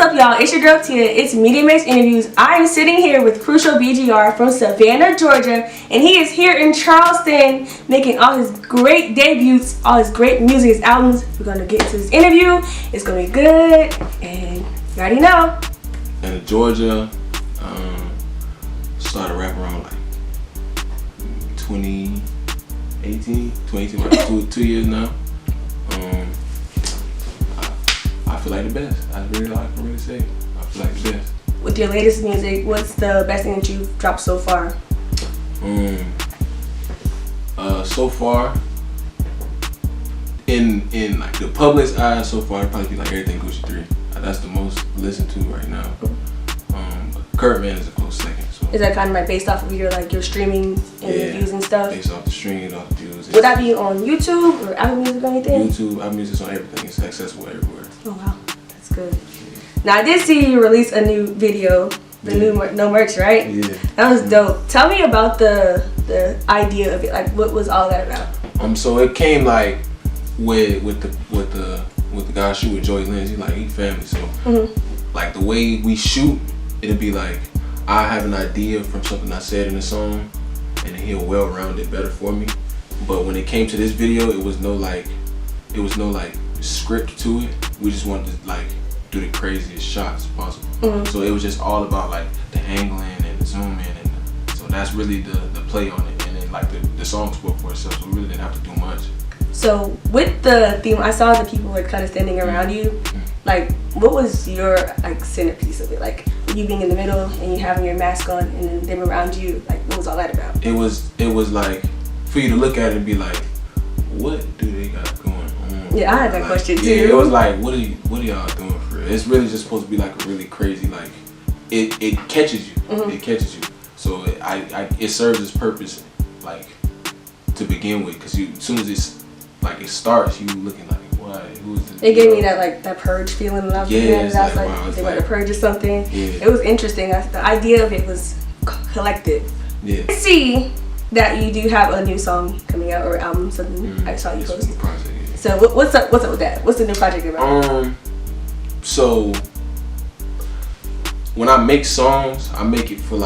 up, y'all? It's your girl Tia. It's Media Mix Interviews. I am sitting here with Crucial BGR from Savannah, Georgia, and he is here in Charleston making all his great debuts, all his great music, his albums. We're gonna get into this interview. It's gonna be good, and you already know. In Georgia, started rapping around like 2018, like 2 years now. I feel like the best. I can really say. I feel like the best. With your latest music, what's the best thing that you've dropped so far? So far, in like the public's eyes, so far it'd probably be like Everything Gucci 3. That's the most listened to right now. Kurt Man is a close second. So. Is that kind of like based off of your streaming and views and stuff? Based off the streaming, off the views. Would that be on YouTube or Apple Music or anything? YouTube, Apple Music's on everything. It's accessible everywhere. Oh wow, that's good. Now I did see you release a new video, the new No Merch, right? Yeah. That was dope. Tell me about the idea of it. Like, what was all that about? So it came like with the guy I shoot with, Joey Lynch. He family. So like the way we shoot, it'd be like I have an idea from something I said in the song, and he'll well-round it better for me. But when it came to this video, it was no script to it. We just wanted to do the craziest shots possible. So it was just all about the angling and the zoom in, and so that's really the play on it. And then the song spoke for itself, so we really didn't have to do much. So with the theme, I saw the people kind of standing around you. What was your centerpiece of it? You being in the middle and you having your mask on, and then them around you. What was all that about? It was for you to look at it and be like, what do they got going on? Yeah, I had that question too. Yeah, it was what are y'all doing for real? It's really just supposed to be a really crazy, it catches you. It catches you. So it serves its purpose, to begin with, because as soon as it starts, you looking what? Who is this? It gave me that purge feeling when I was looking at it. I was wow, they went to purge or something. Yeah. It was interesting. The idea of it was collective. Yeah. I see that you do have a new song coming out or album. Something I saw you post. So what's up with that? What's the new project about? So when I make songs, I make it for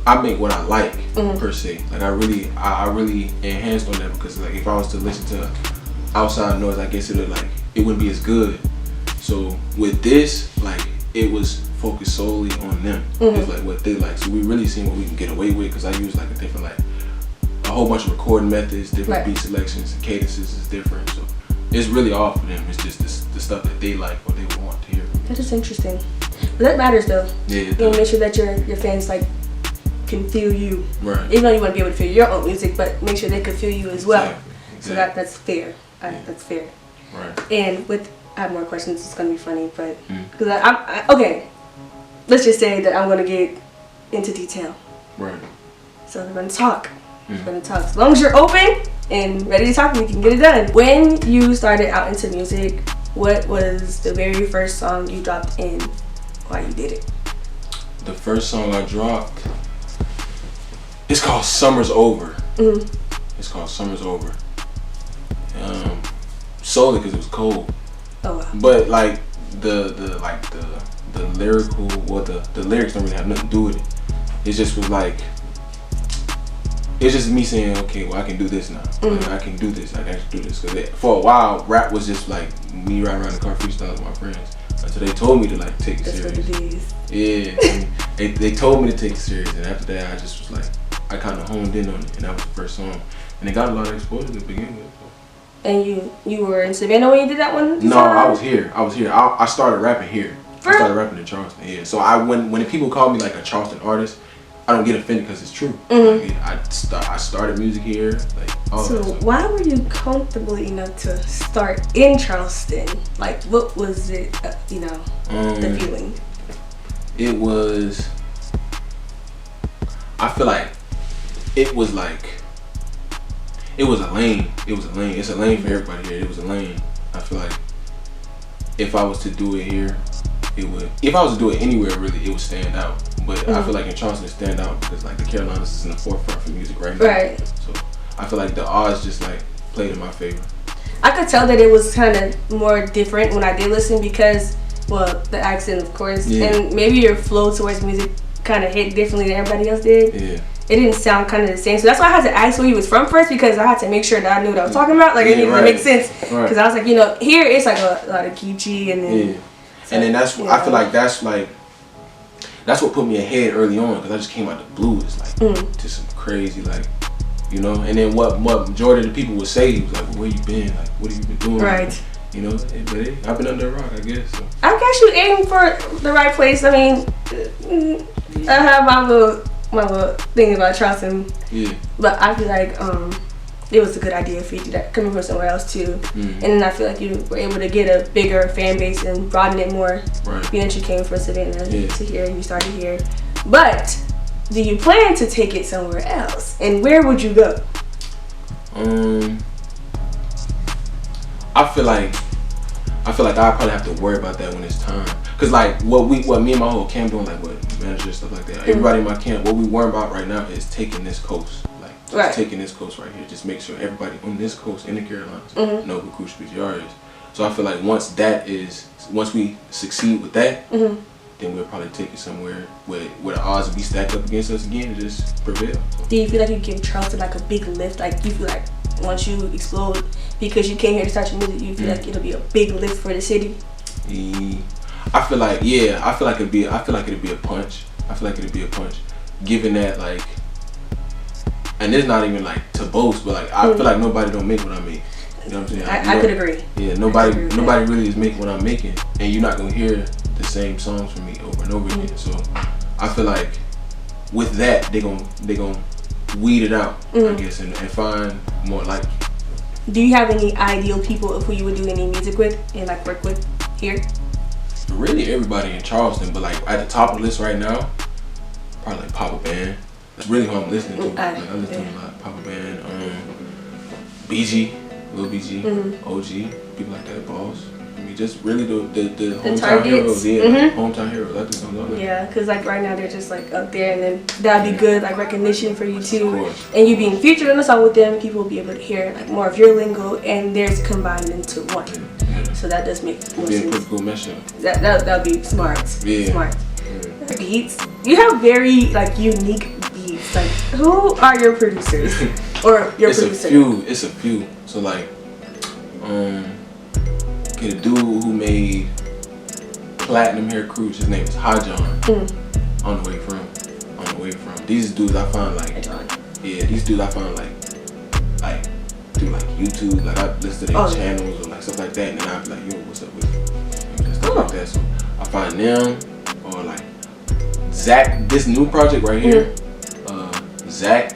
I make what I like per se. I really enhanced on that, because if I was to listen to outside noise, I guess it wouldn't be as good. So with this, it was focused solely on them. It's what they like. So we really seen what we can get away with, because I use a different a whole bunch of recording methods, different beat selections, and cadences is different. So it's really all for them. It's just the stuff that they like or they want to hear. That is interesting. But that matters though. Yeah. You want to make sure that your fans can feel you. Right. Even though you want to be able to feel your own music, but make sure they can feel you as well. Exactly. So that's fair. That's fair. Right. And I have more questions. It's gonna be funny, but because okay, let's just say that I'm gonna get into detail. Right. So we're gonna talk. We're gonna talk. As long as you're open and ready to talk, we can get it done. When you started out into music, what was the very first song you dropped and why you did it? The first song I dropped, it's called Summer's Over. It's called Summer's Over. Solely because it was cold. Oh wow. But the lyrical, the lyrics don't really have nothing to do with it. It just was it's just me saying, okay, well I can do this now. I can do this. I can actually do this. Because for a while, rap was just me riding around the car freestyling with my friends. Until they told me to take it serious. That's what it is. Yeah. They told me to take it serious, and after that, I just was I kind of honed in on it, and that was the first song, and it got a lot of exposure to begin with. And you were in Savannah when you did that one? No, I was here. I started rapping here. I started rapping in Charleston. Yeah. So when people call me a Charleston artist, I don't get offended because it's true. I started music here. So why were you comfortable enough to start in Charleston? What was it? The feeling. It was. I feel it was it was a lane. It's a lane for everybody here. It was a lane. I feel if I was to do it here, it would. If I was to do it anywhere, really, it would stand out. But I feel in Charleston it stand out because the Carolinas is in the forefront for music right now. Right. So I feel the odds just played in my favor. I could tell that it was kind of more different when I did listen, because Well, the accent, of course, Yeah. and maybe your flow towards music kind of hit differently than everybody else did. Yeah. It didn't sound kind of the same, so that's why I had to ask where he was from first, because I had to make sure that I knew what I was talking about. Like, it needed to make sense, because I was like, you know, here it's like a lot of Geechee, and then so, and then that's I feel like that's what put me ahead early on, because I just came out the blue. It's like to some crazy, like, you know. And then what majority of the people would say was like, well, where you been? Like, what have you been doing? Right. You know, but I've been under a rock, I guess. So. I guess you aim for the right place. I mean, I have my little thing about Charleston. Yeah. But I feel like it was a good idea for you to do that, coming from somewhere else too. And then I feel like you were able to get a bigger fan base and broaden it more. Right. Being that you came from Savannah to here, and you started here. But do you plan to take it somewhere else? And where would you go? I feel like I probably have to worry about that when it's time. Cause like what me and my whole camp doing, like what manager stuff like that. Everybody in my camp, what we worry about right now is taking this coast, like just taking this coast right here. Just make sure everybody on this coast in the Carolinas know who Crucial BGR is. So I feel like once we succeed with that, then we'll probably take it somewhere where the odds will be stacked up against us again and just prevail. So. Do you feel like you give Charleston like a big lift? Like you feel like once you explode because you came here to start your music, you feel like it'll be a big lift for the city? I feel like it'd be a punch. I feel like it'd be a punch. Given that, like, and it's not even like to boast, but like I feel like nobody don't make what I make. You know what I'm saying? I could agree. Yeah, nobody really is making what I'm making, and you're not gonna hear the same songs from me over and over again. So I feel like with that they gonna weed it out, I guess, and find more like. Do you have any ideal people of who you would do any music with and like work with here? Really everybody in Charleston, but like at the top of the list right now, probably like Papa Band. That's really who I'm listening to. I listen to a lot. Papa Band, BG, Lil BG, OG, people like that, Boss. I mean, just really the hometown heroes, hometown heroes. I just don't know. Yeah, cause like right now they're just like up there, and then that'd be good like recognition for you too. And you being featured in a song with them, people will be able to hear like more of your lingo and theirs combined into one. So that does make more sense. Pretty cool mashup. That'd be smart. Yeah. Smart. Beats. You have very like unique beats. Like who are your producers or your producer? It's a few. So like, get a dude who made Platinum Hair Cruise. His name is High John. On the way from. These dudes I found like, these dudes I found like through like YouTube. Like I listen to their channels or like stuff like that, and then I'd be like, yo, what's up with you? And stuff like that. So I find them, or like Zach. This new project right here, Zach.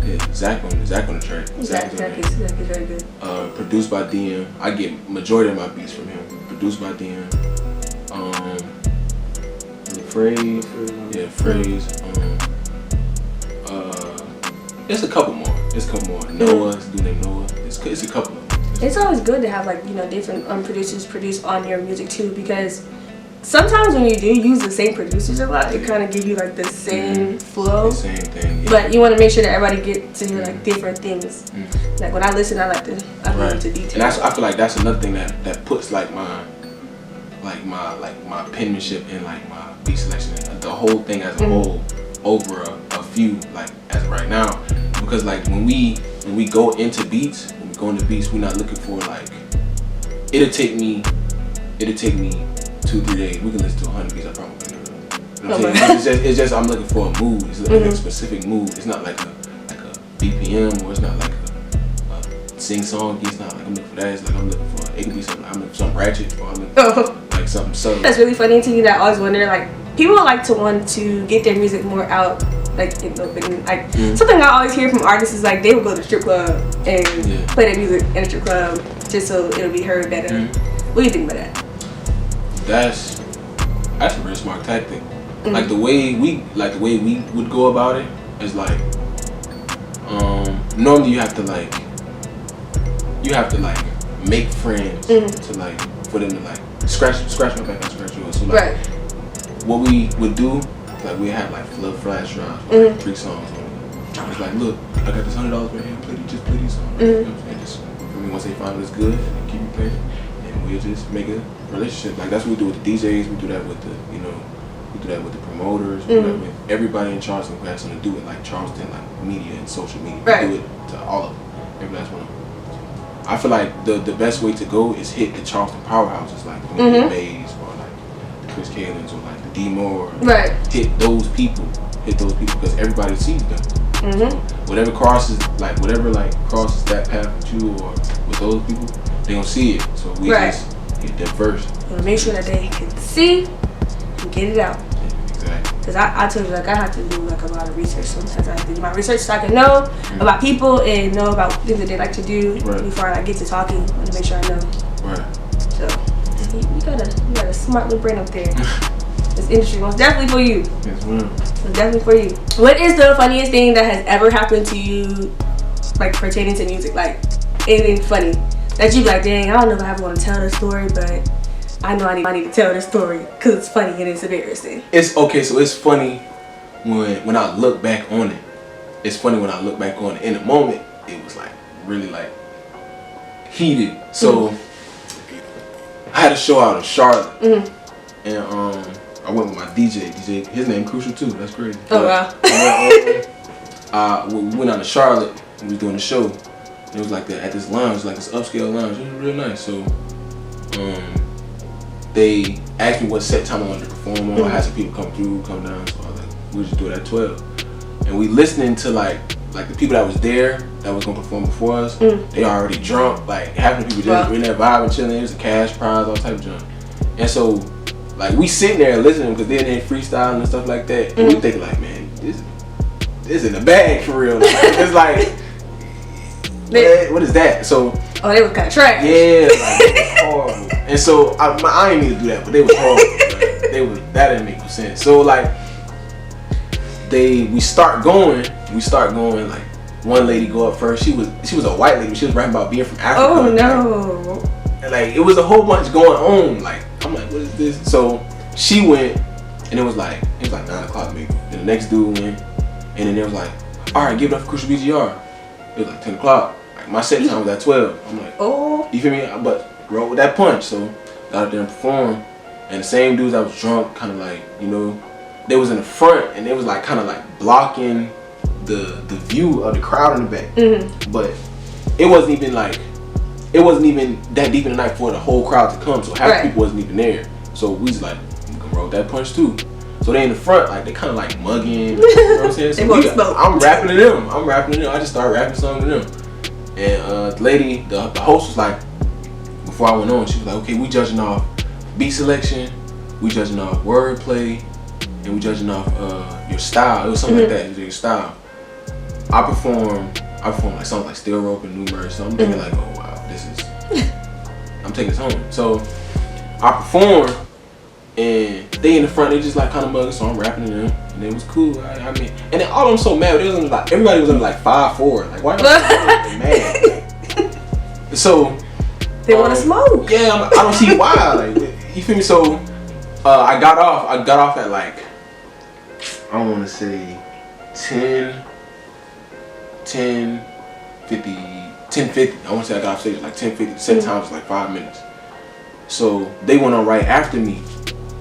Yeah, Zach on the track. Zach is very good. Produced by DM. I get majority of my beats from him. Produced by DM. Phrase. It's a couple more. Noah, this dude named Noah. It's a couple of them. It's always good to have like different producers produce on your music too, because sometimes when you do use the same producers a lot, it kind of gives you like the same flow. The same thing. Yeah. But you want to make sure that everybody gets to hear like different things. Like when I listen, I go into detail. And I feel like that's another thing that puts like my penmanship and like my beat selection, the whole thing as a whole, over a few like as of right now. Because like when we go into beats, we're not looking for like, it'll take me 2-3 days. We can listen to 100 beats. I probably can. You know what I'm saying? It's just I'm looking for a mood. It's like a specific mood. It's not like a BPM, or it's not like a sing song. It's not like I'm looking for that. It's like I'm looking for, it could be something. I'm looking for something ratchet, or I'm looking for like something subtle. That's really funny to me. That I always wonder, like, people like to want to get their music more out, like in the open. Like something I always hear from artists is like they will go to the strip club and play their music in a strip club just so it'll be heard better. What do you think about that? That's a real smart tactic. Like the way we would go about it is like, normally you have to make friends to like, for them to like scratch my back and scratch yours. So like what we would do, like we have like flash drives with like 3 songs on it. I was like, look, I got this $100 right here, just play these songs. You know what I'm saying? Just for me, once they find it's good, and keep it playing. And we'll just make a relationship. Like that's what we do with the DJs. We do that with the, you know, we do that with the promoters. We do that with everybody in Charleston who has something to do with like Charleston, like media and social media. Right. We do it to all of them. Every last one. I feel like the best way to go is hit the Charleston powerhouses like the Media Mays or like the Chris Kalins or like the D Moore. Right. Hit those people because everybody sees them. So whatever crosses that path with you or with those people, they gonna see it. So we just hit them first. You make sure that they can see and get it out. Exactly. Because I told you, like, I have to do like a lot of research. Sometimes I have to do my research so I can know about people and know about things that they like to do before I get to talking. I want to make sure I know. Right. So you got a smart little brain up there. This industry was definitely for you. Yes, ma'am. It's definitely for you. What is the funniest thing that has ever happened to you, like pertaining to music? Like anything funny that you be like, dang, I don't know if I ever want to tell this story, but I know I need to tell this story because it's funny and it's embarrassing. It's okay. So it's funny when I look back on it. It's funny when I look back on it. In the moment, it was like really like heated. So I had a show out in Charlotte, and I went with my DJ. His name Crucial too. That's crazy. Oh wow. We went out to Charlotte and we was doing the show. And it was like at this lounge, like this upscale lounge. It was real nice. So they asked me what set time I wanted to perform on. I had some people come down. So I was like, we'll just do it at 12. And we listening to like the people that was there that was gonna perform before us. They already drunk. Like half the people just in there vibing, chilling. It was a cash prize, all type of junk. And so like we sitting there listening because they're in freestyling and stuff like that. And we thinking like, man, this in the bag for real. Like, it's like, what is that? So they was kind of trash. Yeah, like it was horrible. And so I didn't mean to do that, but they was horrible. Like, that didn't make no sense. So like we start going. Like one lady go up first. She was a white lady. She was rapping about being from Africa. Oh no. Like it was a whole bunch going on. Like I'm like, what is this? So she went, and it was like 9:00 maybe. And the next dude went, and then it was like, all right, give it up for Crucial BGR. It was like 10 o'clock. Like my set time was at 12. I'm like, oh, you feel me? But roll with that punch. So got out there and performed. And the same dudes that was drunk, kind of like, you know, they was in the front and they was like kind of like blocking the view of the crowd in the back. But it wasn't even that deep in the night for the whole crowd to come. So half the people wasn't even there. So we was like, we can roll with that punch too. So they in the front, like they kind of like mugging. You know what I'm saying? So I'm rapping to them. I just started rapping something to them. And the lady, the host was like, before I went on, she was like, okay, we judging off beat selection, we judging off wordplay, and we judging off your style. It was something like that, your style. I performed like something like Still Rope and New Merge. So I'm thinking like, oh wow, I'm taking this home. So I performed, and they in the front, they just like kind of mugging, so I'm rapping to them, and it was cool. I mean, and then all of them so mad. They was under like, everybody was under like 5'4". Like why y'all so mad? So they want to smoke. Yeah, I don't see why. Like you feel me? So I got off at like, I don't want to say 10:50. I want to say I got off stage at like 10:50. The set time was like 5 minutes. So they went on right after me.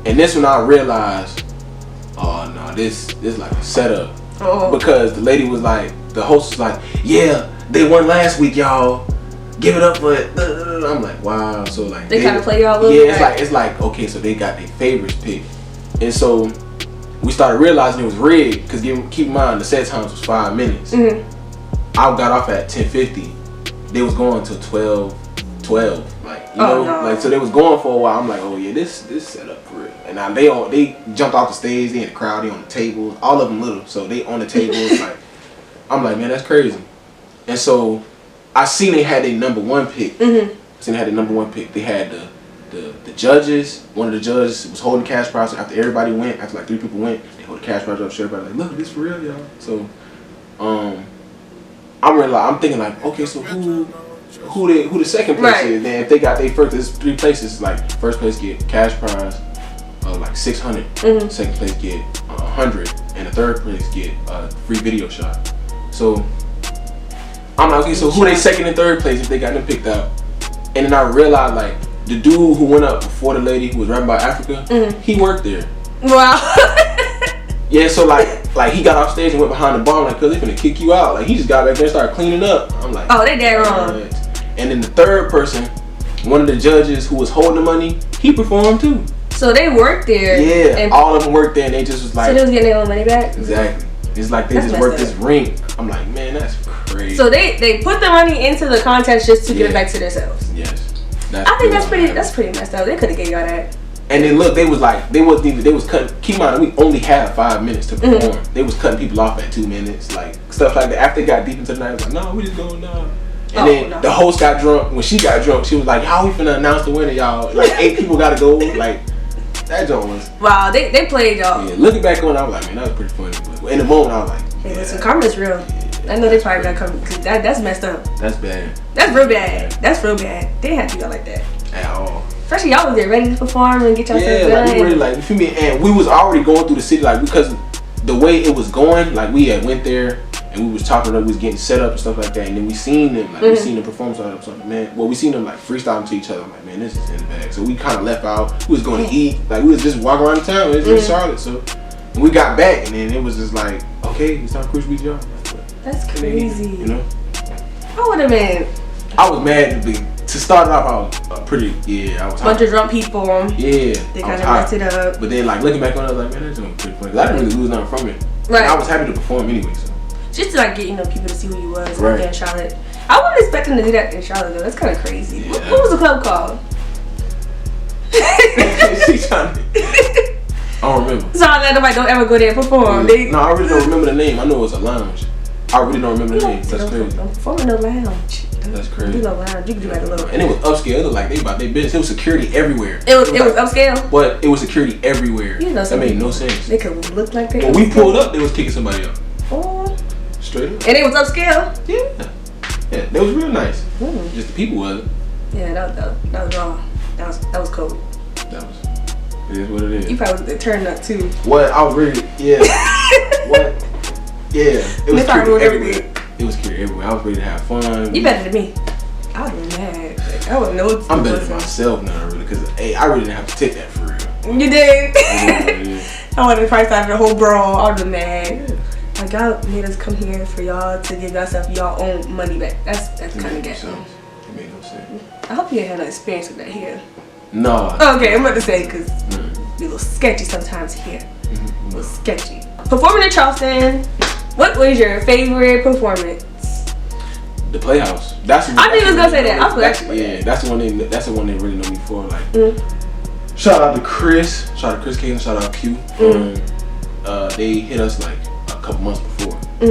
And this when I realized, oh no, this like a setup. Because the lady was like, the host was like, yeah, they won last week, y'all. Give it up for it. I'm like, wow. So like they kind of play y'all a little bit. Yeah, it's like okay, so they got their favorites picked. And so we started realizing it was rigged because keep in mind the set times was 5 minutes. I got off at 10:50. They was going till 12. Like you know, like so they was going for a while. I'm like, oh yeah, this set up for real. And now they jumped off the stage. They in the crowd. They on the tables. All of them little, so they on the tables. Like I'm like, man, that's crazy. And so I seen they had their number one pick. They had the judges. One of the judges was holding the cash prize. So after everybody went, after like 3 people went, they hold the cash prize up. So everybody like, look, this for real, y'all. So I'm thinking like, okay, so who the second place is? Then if they got their first, there's 3 places. Like first place get cash prize of like 600. Second place get 100, and the third place get a free video shot. So I'm like, okay, so who they second and third place if they got them picked out? And then I realized like the dude who went up before the lady who was rapping about Africa, he worked there. Wow. Yeah, so like he got off stage and went behind the bar, like, cause they finna kick you out. Like he just got back there and started cleaning up. I'm like, oh, they dead wrong. And then the third person, one of the judges who was holding the money, he performed too. So they worked there. Yeah, and all of them worked there, and they just was like. So they was getting their own money back. Exactly. It's like they just worked this ring. I'm like, man, that's crazy. So they put the money into the contest just to give it back to themselves. Yes. I think that's pretty messed up. They could have gave y'all that. And then look, they was cutting. Keep in mind, we only had 5 minutes to perform. They was cutting people off at 2 minutes, like stuff like that. After they got deep into the night, it was like, no, we just going now. And then the host got drunk. When she got drunk, she was like, how we finna announce the winner, y'all? Like 8 people gotta go. Like that joint was. Wow, they played y'all. Yeah, looking back on it, I was like, man, that was pretty funny. But in the moment, I was like, hey, listen, karma's real. Yeah, I know they probably got come. Cause that's messed up. That's bad. That's real bad. That's real bad. They didn't have to go like that at all. Especially y'all was there ready to perform and get yourself done. Yeah, like we really like, you feel me? And we was already going through the city, like, because the way it was going, like we had went there and we was talking, we was getting set up and stuff like that, and then we seen them, like we seen them perform something, man. Well, we seen them like freestyling to each other. I'm like, man, this is in the bag. So we kind of left out. We was going to eat, like we was just walking around the town. It was in Charlotte, so and we got back, and then it was just like, okay, it's time for Crucial BGR. That's crazy. You know, I would have been. I was mad to start off. I was I was bunch of drunk people. Yeah, they kind of messed it up. But then, like looking back on it, I was like, man, that's doing pretty funny. I didn't really lose nothing from it. Right. And I was happy to perform anyway. So. Just to like get people to see who you was in Charlotte. I wasn't expecting to do that in Charlotte though. That's kind of crazy. Yeah. What was the club called? She's trying to. I don't remember. So I nobody don't ever go there and perform. Yeah. No, I really don't remember the name. I know it was a lounge. I really don't remember the name. That's crazy. Don't perform in no lounge. That's crazy. Do no lounge. You can do like a little. And it was upscale. It looked like they about their business. It was security everywhere. It was upscale. But it was security everywhere. You know, that made no sense. They could look like they. When we pulled up, they was kicking somebody up. Oh. Straight up. And it was upscale. Yeah. Yeah, they was real nice. Just the people wasn't. Yeah, that was wrong. That was cold. It is what it is. You probably turned up too. What? I was really, what? Yeah. It was security everywhere. It was security everywhere. I was ready to have fun. You better than me. I would have been mad. Like, I wouldn't know what to do. I'm better than myself now, really, because I really didn't have to take that for real. You did. I would have probably started the whole brawl. I would have been mad. Yeah. Like, y'all made us come here for y'all to give yourself y'all own money back. That's kind of ghetto. It made no sense. I hope you ain't had no experience with that here. No. Okay, I'm about to say, because be a little sketchy sometimes here. A little sketchy. Performing in Charleston, what was your favorite performance? The Playhouse. That's. I knew you was gonna say that. I was that's the one they really know me for. Like, shout out to Chris. Shout out to Chris Caden. Shout out Q. They hit us like a couple months before. I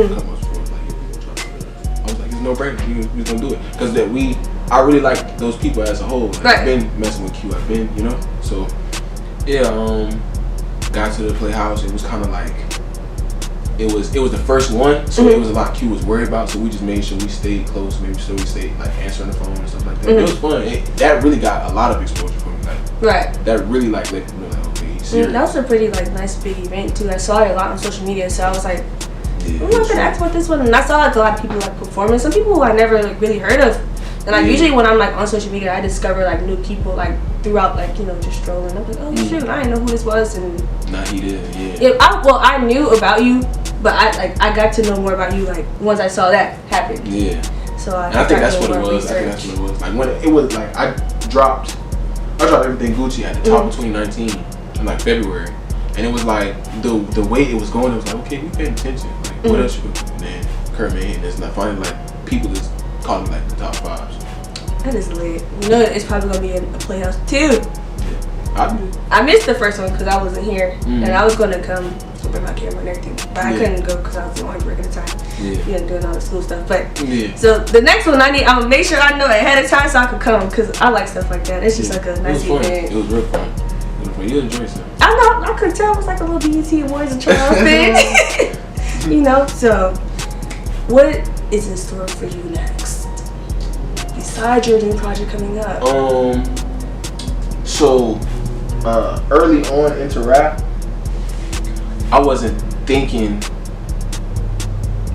was like, it's no brainer. We was gonna do it because I really like those people as a whole. Like, I've been messing with Q. I've been, So yeah, got to the Playhouse. It was kind of like. It was the first one, so it was a lot Q was worried about. So we just made sure we stayed close, maybe so we stayed like answering the phone and stuff like that. It was fun. That really got a lot of exposure for me. Like, that really like let people know like, okay, he's serious. That was a pretty like nice big event too. I saw it a lot on social media, so I was like, I'm not gonna ask about this one. And I saw like a lot of people like performing. Some people who I never like really heard of. And like usually when I'm like on social media, I discover like new people like throughout like just strolling. I'm like, oh shoot, I didn't know who this was. And nah, he did, yeah. I knew about you, but I got to know more about you like once I saw that happen. Yeah. So I think that's what it was. Like when it was like I dropped everything Gucci at the top of 2019 in like February, and it was like the way it was going. It was like, okay, we paying attention. Like what else you gonna do? And then Kurt Mann, it's not finally like people just calling like the top 5s. That is lit. It's probably gonna be in a Playhouse too. Yeah, I missed the first one because I wasn't here, and I was gonna come bring my camera and everything, but I couldn't go because I was on work at the time. Doing all the school stuff. But so the next one I'm gonna make sure I know ahead of time so I could come because I like stuff like that. It's just like a nice event. It was real fun. You enjoyed yourself. I could tell it was like a little BET Awards in Charleston. So what is in store for you next? Besides your new project coming up. So early on into rap, I wasn't thinking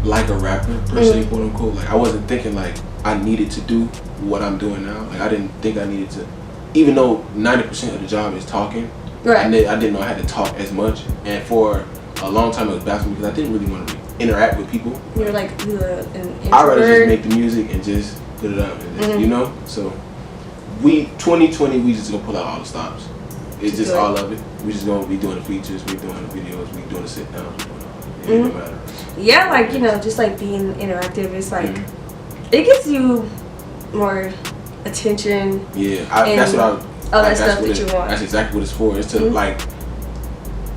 like a rapper per se, quote unquote. Like I wasn't thinking like I needed to do what I'm doing now. Like I didn't think I needed to even though 90% of the job is talking, right. I didn't know I had to talk as much. And for a long time it was bad for me because I didn't really want to interact with people. You're like an introvert. I'd rather just make the music and just put it up, and just, you know. So 2020 we just gonna pull out all the stops. It's just all of it. We just gonna be doing the features, we doing the videos, we doing the sit downs. It don't matter. Yeah, like you know, just like being interactive. It's like it gives you more attention. Yeah, that's what I. All that stuff that you want. That's exactly what it's for. It's to like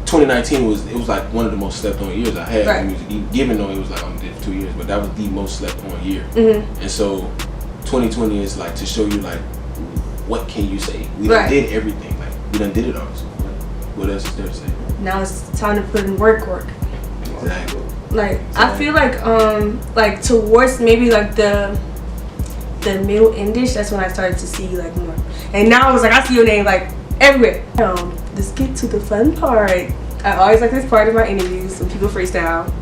2019 was like one of the most slept on years I had in music. Even though it was like I'm did for 2 years, but that was the most slept on year. And so 2020 is like to show you like what can you say. We done did everything. Like we done did it all. So what else is there to say? Now it's time to put in work. Exactly. Like I feel like towards maybe like the middle endish, that's when I started to see like more. And now it's like I see your name like everywhere. Let's get to the fun part. I always like this part of my interviews when people freestyle,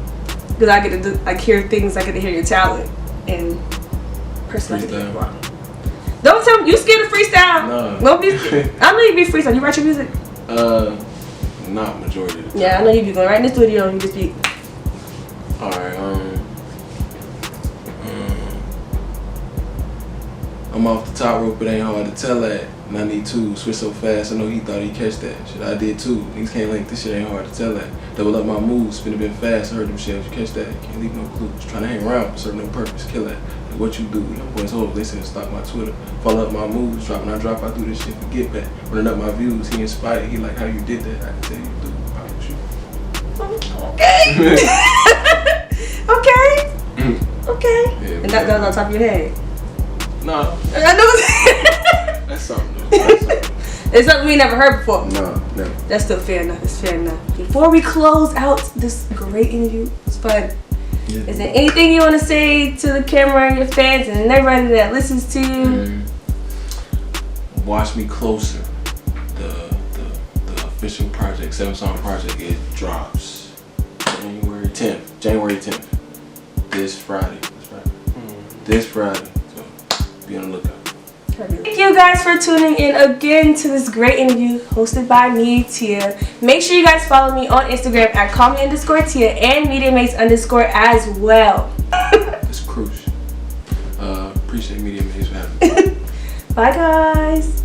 because I get to hear things. I get to hear your talent and personality. Don't tell me you scared of freestyle. No. Don't be. I know you be freestyle. You write your music? Not majority of the time. Yeah, I know you be going right in the studio and you just be. All right. I'm off the top rope. It ain't hard to tell that. 92 switch so fast. I know he thought he'd catch that. Shit, I did too. Niggas can't link. This shit ain't hard to tell that. Double up my moves. Spin a bit fast. I heard them shells. You catch that. Can't leave no clue. Just trying to hang around. Serve no purpose. Kill that. Like what you do. Young boys hold. They said stop my Twitter. Follow up my moves. Drop when I drop. I do this shit. Forget back. Running up my views. He inspired. He like how you did that. I can tell you do. I will shoot. Okay. Okay. Okay. Yeah, and that was on top of your head. No. I know. That's something. That's something. It's something we never heard before. No, never. That's still fair enough. It's fair enough. Before we close out this great interview, it's fun. Yeah. Is there anything you want to say to the camera and your fans and everybody that listens to you? Watch me closer. The official project, 7-song project, it drops January 10th. This Friday. This Friday. So be on the lookout. Thank you guys for tuning in again to this great interview hosted by me, Tia. Make sure you guys follow me on Instagram at callme_Tia and MediaMates_ as well. It's crucial. Appreciate MediaMates for having me. Bye guys.